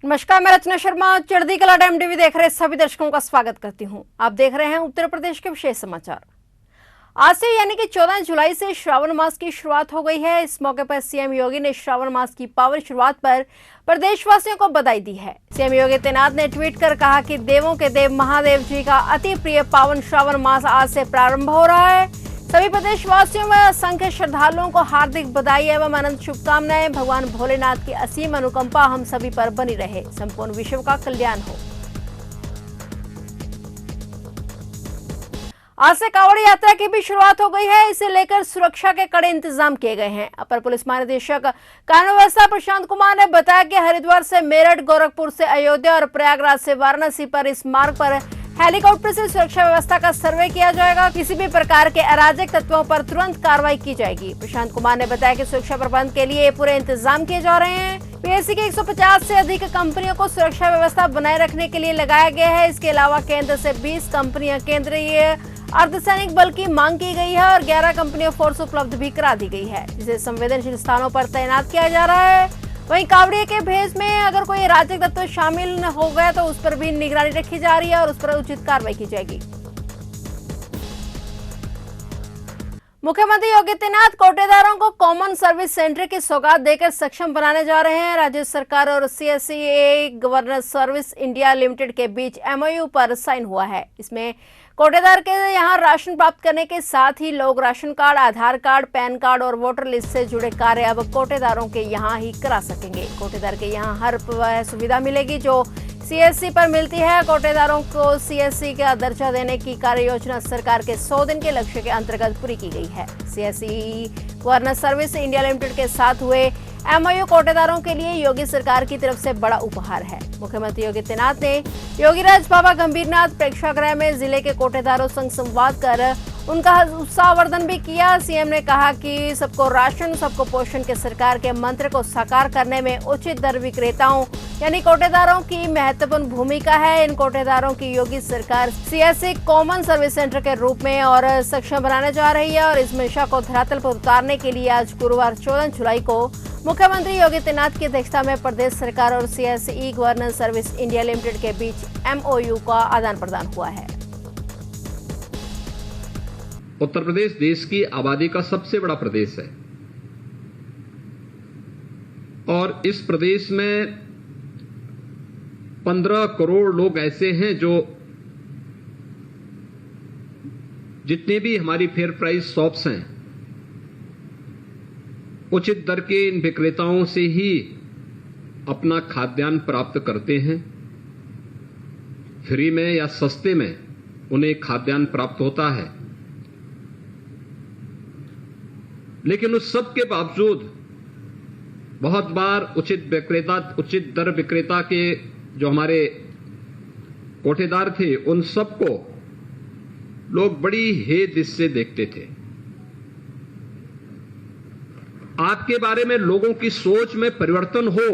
नमस्कार, मैं रचना शर्मा चढ़दी कला टाइम टीवी देख रहे सभी दर्शकों का स्वागत करती हूं। आप देख रहे हैं उत्तर प्रदेश के विशेष समाचार। आज से यानी कि 14 जुलाई से श्रावण मास की शुरुआत हो गई है। इस मौके पर सीएम योगी ने श्रावण मास की पावन शुरुआत पर प्रदेशवासियों को बधाई दी है। सीएम योगी आदित्यनाथ ने ट्वीट कर कहा कि देवों के देव महादेव जी का अति प्रिय पावन श्रावण मास आज से प्रारंभ हो रहा है। सभी प्रदेशवासियों व असंख्य श्रद्धालुओं को हार्दिक बधाई एवं अनंत शुभकामनाएं। भगवान भोलेनाथ की असीम अनुकंपा हम सभी पर बनी रहे, संपूर्ण विश्व का कल्याण हो। आज से कांवड़ यात्रा की भी शुरुआत हो गई है। इसे लेकर सुरक्षा के कड़े इंतजाम किए गए हैं। अपर पुलिस महानिदेशक कानून व्यवस्था प्रशांत कुमार ने बताया कि हरिद्वार से मेरठ, गोरखपुर से अयोध्या और प्रयागराज से वाराणसी पर इस मार्ग पर हेलीकॉप्टर से सुरक्षा व्यवस्था का सर्वे किया जाएगा। किसी भी प्रकार के अराजक तत्वों पर तुरंत कार्रवाई की जाएगी। प्रशांत कुमार ने बताया कि सुरक्षा प्रबंध के लिए पूरे इंतजाम किए जा रहे हैं। पीएससी के 150 से अधिक कंपनियों को सुरक्षा व्यवस्था बनाए रखने के लिए लगाया गया है। इसके अलावा केंद्र से 20 कंपनियां केंद्रीय अर्धसैनिक बल की मांग की गई है और 11 कंपनियों फोर्स उपलब्ध भी करा दी गई है, जिसे संवेदनशील स्थानों पर तैनात किया जा रहा है। वहीं कावड़िया के भेष में अगर कोई अराजक तत्व शामिल हो गया तो उस पर भी निगरानी रखी जा रही है और उस पर उचित कार्रवाई की जाएगी। मुख्यमंत्री योगी आदित्यनाथ कोटेदारों को कॉमन सर्विस सेंटर की सौगात देकर सक्षम बनाने जा रहे हैं। राज्य सरकार और CSC governance service India limited के बीच एमओयू पर साइन हुआ है। इसमें कोटेदार के यहां राशन प्राप्त करने के साथ ही लोग राशन कार्ड, आधार कार्ड, पैन कार्ड और वोटर लिस्ट से जुड़े कार्य अब कोटेदारों के यहां ही करा सकेंगे। कोटेदार के यहां हर सुविधा मिलेगी जो सीएससी पर मिलती है। कोटेदारों को सीएससी का दर्जा देने की कार्य योजना सरकार के 100 दिन के लक्ष्य के अंतर्गत पूरी की गई है। CSC governance service India limited के साथ हुए एमओयू कोटेदारों के लिए योगी सरकार की तरफ से बड़ा उपहार है। मुख्यमंत्री योगी आदित्यनाथ ने योगीराज बाबा गंभीरनाथ प्रेक्षागृह में जिले के कोटेदारों संग संवाद कर उनका उत्साहवर्धन भी किया। सीएम ने कहा कि सबको राशन, सबको पोषण के सरकार के मंत्र को साकार करने में उचित दर विक्रेताओं यानी कोटेदारों की महत्वपूर्ण भूमिका है। इन कोटेदारों की योगी सरकार सीएससी कॉमन सर्विस सेंटर के रूप में और सक्षम बनाने जा रही है और इस मिशन को धरातल पर उतारने के लिए आज गुरुवार 14 जुलाई को मुख्यमंत्री योगी आदित्यनाथ की अध्यक्षता में प्रदेश सरकार और CSC governance service India limited के बीच एमओयू का आदान प्रदान हुआ है। उत्तर प्रदेश देश की आबादी का सबसे बड़ा प्रदेश है और इस प्रदेश में 15 करोड़ लोग ऐसे हैं जो जितने भी हमारी फेयर प्राइस शॉप्स हैं उचित दर के इन विक्रेताओं से ही अपना खाद्यान्न प्राप्त करते हैं। फ्री में या सस्ते में उन्हें खाद्यान्न प्राप्त होता है, लेकिन उस सब के बावजूद बहुत बार उचित दर विक्रेता के जो हमारे कोटेदार थे उन सबको लोग बड़ी हेय से देखते थे। आपके बारे में लोगों की सोच में परिवर्तन हो,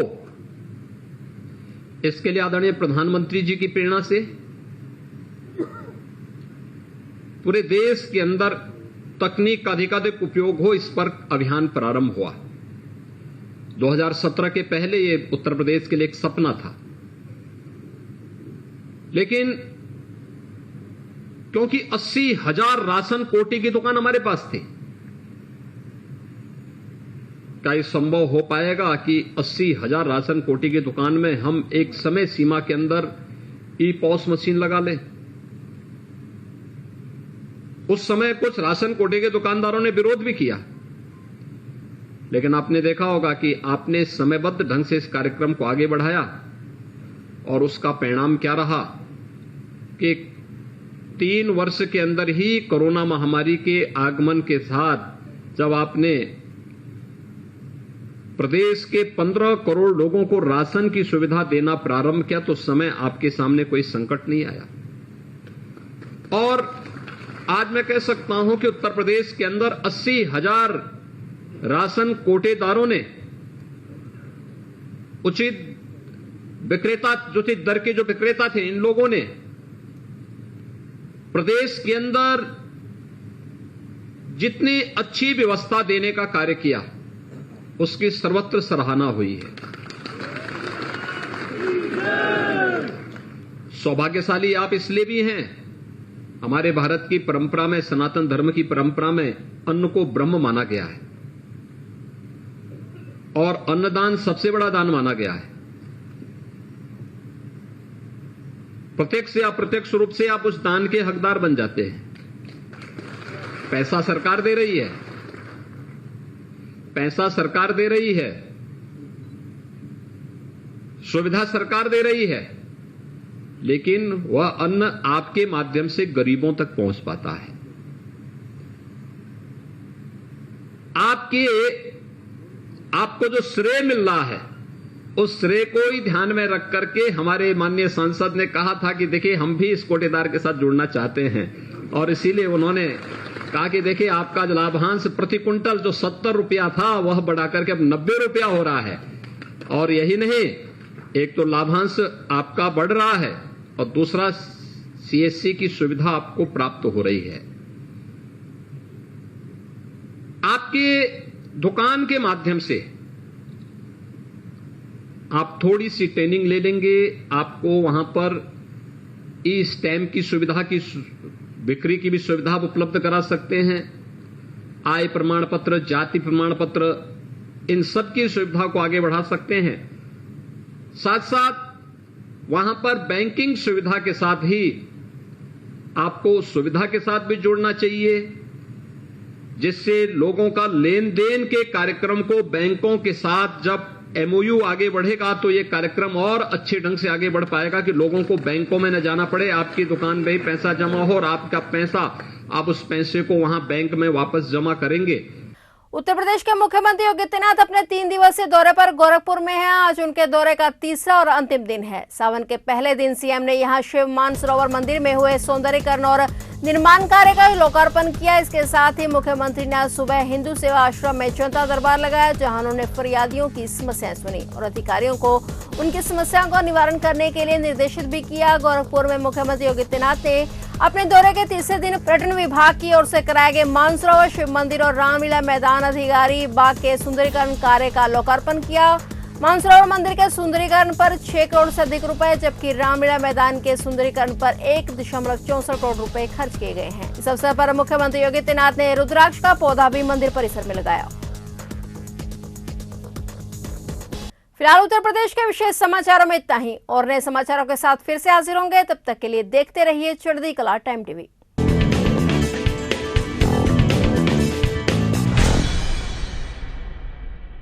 इसके लिए आदरणीय प्रधानमंत्री जी की प्रेरणा से पूरे देश के अंदर तकनीक का अधिकाधिक उपयोग हो, इस पर अभियान प्रारंभ हुआ। 2017 के पहले ये उत्तर प्रदेश के लिए एक सपना था, लेकिन क्योंकि 80,000 राशन कोटी की दुकान हमारे पास थी, क्या ये संभव हो पाएगा कि 80,000 राशन कोटी की दुकान में हम एक समय सीमा के अंदर ई-पॉस मशीन लगा लें? उस समय कुछ राशन कोटे के दुकानदारों ने विरोध भी किया, लेकिन आपने देखा होगा कि आपने समयबद्ध ढंग से इस कार्यक्रम को आगे बढ़ाया और उसका परिणाम क्या रहा कि 3 वर्ष के अंदर ही कोरोना महामारी के आगमन के साथ जब आपने प्रदेश के 15 करोड़ लोगों को राशन की सुविधा देना प्रारंभ किया तो समय आपके सामने कोई संकट नहीं आया। और आज मैं कह सकता हूं कि उत्तर प्रदेश के अंदर 80,000 राशन कोटेदारों ने उचित दर के जो विक्रेता थे, इन लोगों ने प्रदेश के अंदर जितनी अच्छी व्यवस्था देने का कार्य किया उसकी सर्वत्र सराहना हुई है। सौभाग्यशाली आप इसलिए भी हैं, हमारे भारत की परंपरा में, सनातन धर्म की परंपरा में अन्न को ब्रह्म माना गया है और अन्नदान सबसे बड़ा दान माना गया है। प्रत्यक्ष या अप्रत्यक्ष रूप से आप उस दान के हकदार बन जाते हैं। पैसा सरकार दे रही है, पैसा सरकार दे रही है, सुविधा सरकार दे रही है, लेकिन वह अन्न आपके माध्यम से गरीबों तक पहुंच पाता है। आपको जो श्रेय मिल रहा है, उस श्रेय को ही ध्यान में रख करके हमारे माननीय सांसद ने कहा था कि देखिए हम भी इस कोटेदार के साथ जुड़ना चाहते हैं, और इसीलिए उन्होंने कहा कि देखिए आपका जो लाभांश प्रति क्विंटल जो 70 रुपया था वह बढ़ा करके अब 90 रुपया हो रहा है। और यही नहीं, एक तो लाभांश आपका बढ़ रहा है और दूसरा सीएससी की सुविधा आपको प्राप्त हो रही है। आपके दुकान के माध्यम से आप थोड़ी सी ट्रेनिंग ले लेंगे, आपको वहां पर ई स्टैम्प की सुविधा की बिक्री की भी सुविधा उपलब्ध करा सकते हैं। आय प्रमाण पत्र, जाति प्रमाण पत्र, इन सब की सुविधा को आगे बढ़ा सकते हैं। साथ साथ वहां पर बैंकिंग सुविधा के साथ ही आपको सुविधा के साथ भी जोड़ना चाहिए, जिससे लोगों का लेन देन के कार्यक्रम को बैंकों के साथ जब एमओयू आगे बढ़ेगा तो ये कार्यक्रम और अच्छे ढंग से आगे बढ़ पाएगा कि लोगों को बैंकों में न जाना पड़े, आपकी दुकान में ही पैसा जमा हो और आपका पैसा आप उस पैसे को वहां बैंक में वापस जमा करेंगे। उत्तर प्रदेश के मुख्यमंत्री योगी आदित्यनाथ अपने 3 दिवसीय दौरे पर गोरखपुर में हैं। आज उनके दौरे का तीसरा और अंतिम दिन है। सावन के पहले दिन सीएम ने यहां शिव मानसरोवर मंदिर में हुए सौंदर्यीकरण और निर्माण कार्य का लोकार्पण किया। इसके साथ ही मुख्यमंत्री ने आज सुबह हिंदू सेवा आश्रम में जनता दरबार लगाया, जहां उन्होंने फरियादियों की समस्याएं सुनी और अधिकारियों को उनकी समस्याओं का निवारण करने के लिए निर्देशित भी किया। गोरखपुर में मुख्यमंत्री योगी आदित्यनाथ ने अपने दौरे के तीसरे दिन पर्यटन विभाग की ओर से कराए गए मानसरोवर शिव मंदिर और रामलीला मैदान अधिकारी बाग के सुंदरीकरण कार्य का लोकार्पण किया। मानसरोवर मंदिर के सुंदरीकरण पर 6 करोड़ से अधिक रुपए, जबकि रामलीला मैदान के सुंदरीकरण पर 1.64 करोड़ रुपए खर्च किए गए हैं। इस अवसर पर मुख्यमंत्री योगी आदित्यनाथ ने रुद्राक्ष का पौधा भी मंदिर परिसर में लगाया। फिलहाल उत्तर प्रदेश के विशेष समाचारों में इतना ही, और नए समाचारों के साथ फिर से हाजिर होंगे। तब तक के लिए देखते रहिए चढ़ती कला टाइम टीवी।